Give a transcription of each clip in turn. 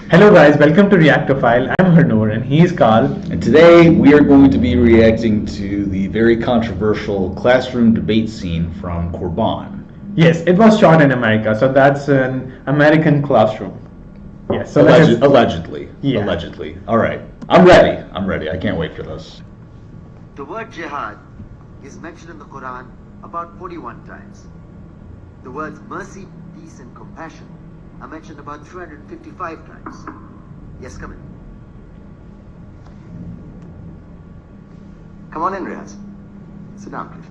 Hello guys, welcome to Reactophile. I'm Hernur and he's Carl. And today we are going to be reacting to the very controversial classroom debate scene from Kurbaan. Yes, it was shot in America, so that's an American classroom. Yes, so Allegedly. Yeah. Allegedly. All right. I'm ready. I can't wait for this. The word jihad is mentioned in the Quran about 41 times. The words mercy, peace, and compassion are mentioned about 355 times. Yes, come in. Come on in, Riaz. Sit down, please.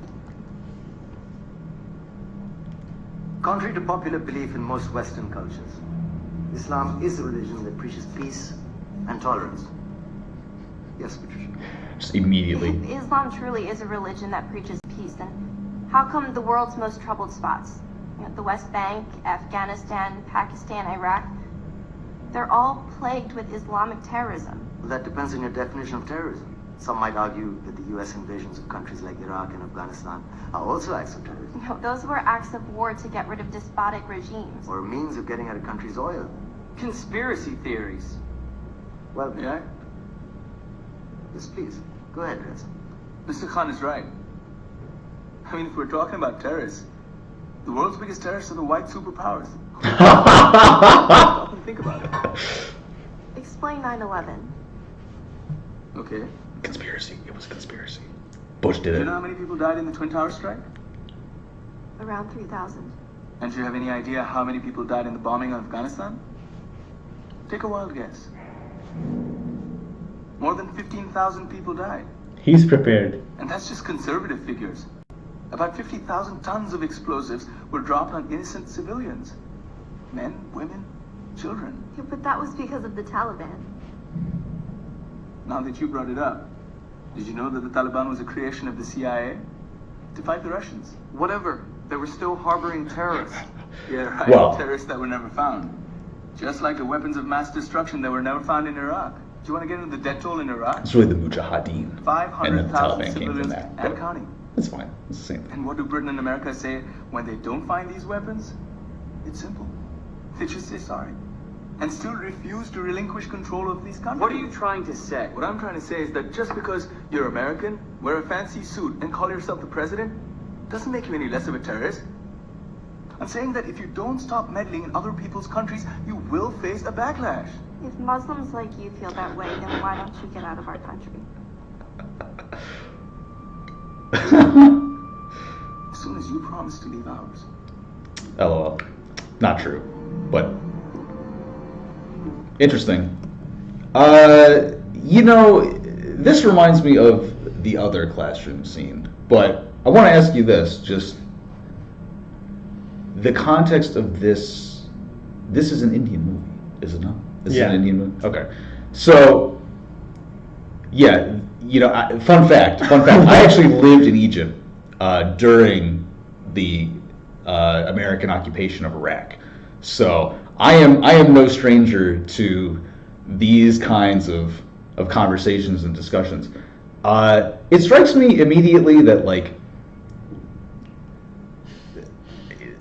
Contrary to popular belief in most Western cultures, Islam is a religion that preaches peace and tolerance. Yes, Patricia. Just immediately. If Islam truly is a religion that preaches peace, then how come the world's most troubled spots, the West Bank, Afghanistan, Pakistan, Iraq, they're all plagued with Islamic terrorism? Well, that depends on your definition of terrorism. Some might argue that the U.S. invasions of countries like Iraq and Afghanistan are also acts of terrorism. Those were acts of war to get rid of despotic regimes. Or a means of getting at a country's oil. Conspiracy theories. Well, may I? Yes, please. Go ahead, Reza. Mr. Khan is right. I mean, if we're talking about terrorists, the world's biggest terrorists are the white superpowers. Stop and think about it. Explain 9/11. Okay. Conspiracy. It was a conspiracy. Bush did Do you it. know how many people died in the Twin Towers strike? Around 3,000. And do you have any idea how many people died in the bombing of Afghanistan? Take a wild guess. More than 15,000 people died. He's prepared. And that's just conservative figures. About 50,000 tons of explosives were dropped on innocent civilians. Men, women, children. Yeah, but that was because of the Taliban. Now that you brought it up, did you know that the Taliban was a creation of the CIA? To fight the Russians. Whatever. They were still harboring terrorists. Yeah, right. Well- Terrorists that were never found. Just like the weapons of mass destruction that were never found in Iraq. Do you want to get into the death toll in Iraq? It's really the Mujahideen. And then the 500,000 Taliban came from civilians that. and But counting. it's fine. It's the same thing. And what do Britain and America say when they don't find these weapons? It's simple. They just say sorry. And still refuse to relinquish control of these countries. What are you trying to say? What I'm trying to say is that just because you're American, wear a fancy suit, and call yourself the president, doesn't make you any less of a terrorist. I'm saying that if you don't stop meddling in other people's countries, you will face a backlash. If Muslims like you feel that way, then why don't you get out of our country? As soon as you promise to leave ours. LOL. Not true. But interesting. This reminds me of the other classroom scene. But I want to ask you this, just the context of this. This is an Indian movie, is it not? This is Yeah. an Indian movie? Okay. So, yeah, fun fact. I actually lived in Egypt during the American occupation of Iraq. So I am no stranger to these kinds of conversations and discussions. It strikes me immediately that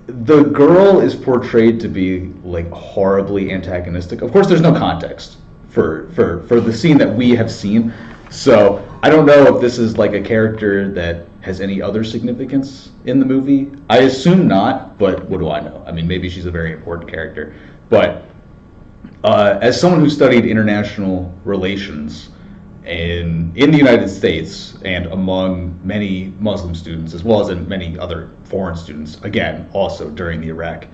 the girl is portrayed to be horribly antagonistic. Of course, there's no context for the scene that we have seen, so I don't know if this is a character that has any other significance in the movie. I assume not, but what do I know? I mean, maybe she's a very important character. But as someone who studied international relations in the United States and among many Muslim students, as well as in many other foreign students, again, also during the Iraq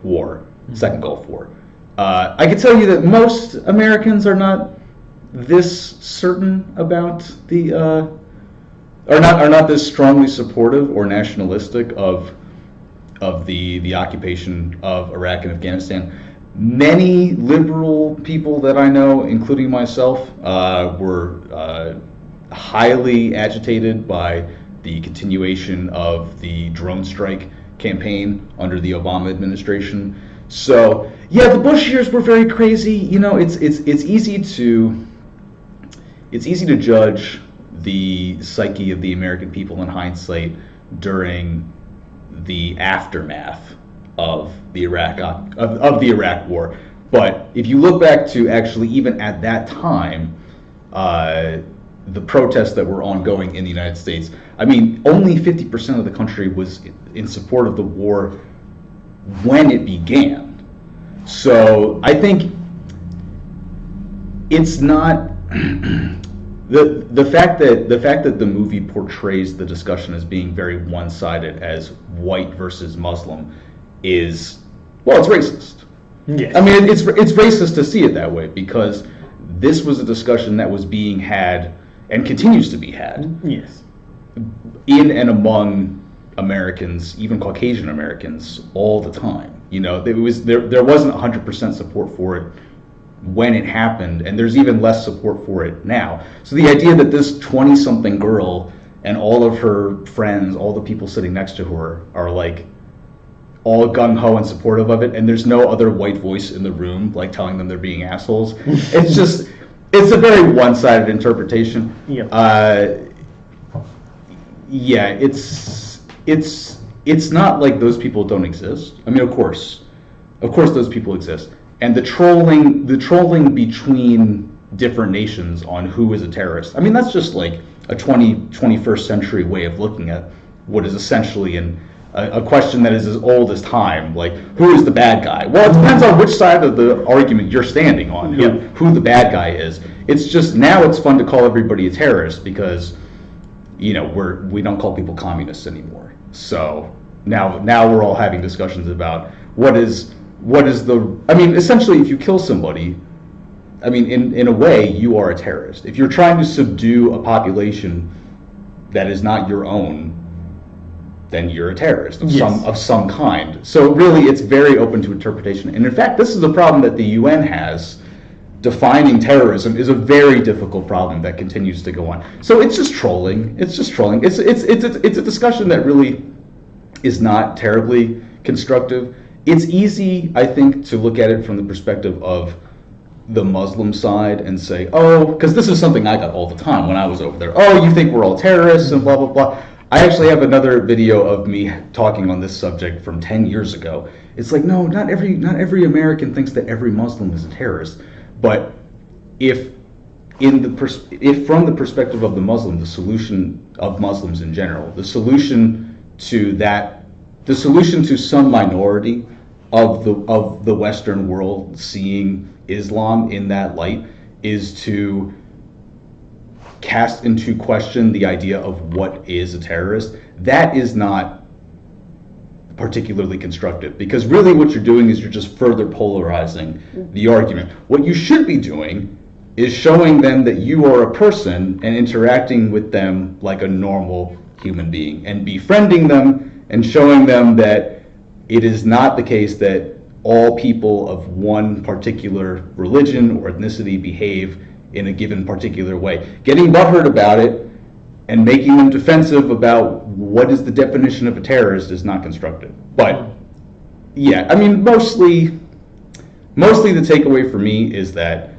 War, Second Gulf War, I can tell you that most Americans are not this certain about are not this strongly supportive or nationalistic of the occupation of Iraq and Afghanistan. Many liberal people that I know, including myself, were highly agitated by the continuation of the drone strike campaign under the Obama administration. So yeah, the Bush years were very crazy. It's easy to judge the psyche of the American people in hindsight during the aftermath of the Iraq War. But if you look back to actually even at that time, the protests that were ongoing in the United States, I mean, only 50% of the country was in support of the war when it began. So I think it's not the fact that the movie portrays the discussion as being very one-sided, as white versus Muslim, is, well, it's racist. Yes. I mean, it's racist to see it that way, because this was a discussion that was being had and continues to be had Yes. in and among Americans, even Caucasian Americans, all the time. You know, there wasn't 100% support for it when it happened, and there's even less support for it now. So the idea that this 20-something girl and all of her friends, all the people sitting next to her, are like all gung-ho and supportive of it, and there's no other white voice in the room like telling them they're being assholes. It's a very one-sided interpretation. Yeah. Yeah, it's not like those people don't exist. I mean, of course those people exist. And the trolling between different nations on who is a terrorist, I mean, that's just like a 21st century way of looking at what is essentially a question that is as old as time, like, who is the bad guy? Well, it depends on which side of the argument you're standing on, who the bad guy is. It's just, now it's fun to call everybody a terrorist because, you know, we don't call people communists anymore. So now we're all having discussions about what is the, I mean, essentially, if you kill somebody, I mean, in a way, you are a terrorist. If you're trying to subdue a population that is not your own, then you're a terrorist of some kind. So really, it's very open to interpretation. And in fact, this is a problem that the UN has. Defining terrorism is a very difficult problem that continues to go on. So it's just trolling. It's a discussion that really is not terribly constructive. It's easy, I think, to look at it from the perspective of the Muslim side and say, oh, because this is something I got all the time when I was over there. Oh, you think we're all terrorists and blah, blah, blah. I actually have another video of me talking on this subject from 10 years ago. It's like, no, not every American thinks that every Muslim is a terrorist. But if from the perspective of the Muslim, the solution of Muslims in general, the solution to some minority of the Western world seeing Islam in that light is to cast into question the idea of what is a terrorist. That is not particularly constructive, because really what you're doing is you're just further polarizing the argument. What you should be doing is showing them that you are a person and interacting with them like a normal human being, and befriending them and showing them that it is not the case that all people of one particular religion or ethnicity behave in a given particular way. Getting butthurt about it and making them defensive about what is the definition of a terrorist is not constructive. But yeah, I mean, mostly the takeaway for me is that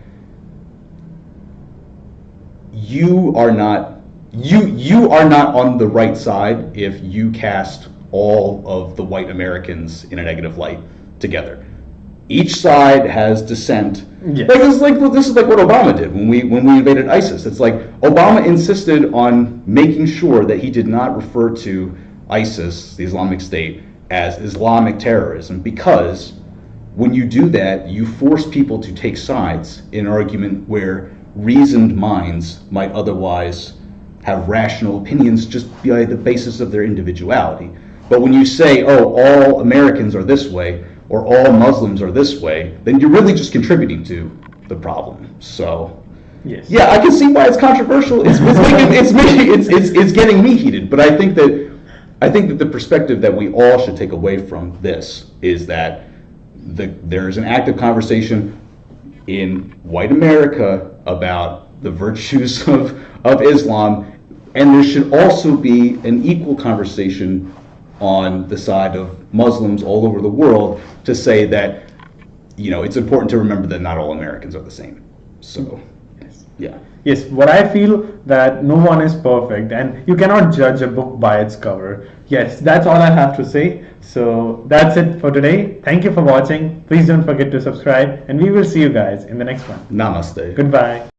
you are not on the right side if you cast all of the white Americans in a negative light together. Each side has dissent. Yes. This is like what Obama did when we invaded ISIS. It's like Obama insisted on making sure that he did not refer to ISIS, the Islamic State, as Islamic terrorism, because when you do that, you force people to take sides in an argument where reasoned minds might otherwise have rational opinions just by the basis of their individuality. But when you say, oh, all Americans are this way, or all Muslims are this way, then you're really just contributing to the problem. So, yes. Yeah, I can see why it's controversial. It's getting me heated. But I think that the perspective that we all should take away from this is that there is an active conversation in white America about the virtues of Islam, and there should also be an equal conversation on the side of Muslims all over the world to say that, you know, it's important to remember that not all Americans are the same. So, yeah. Yes, what I feel that no one is perfect and you cannot judge a book by its cover. Yes, that's all I have to say. So that's it for today. Thank you for watching. Please don't forget to subscribe, and we will see you guys in the next one. Namaste. Goodbye.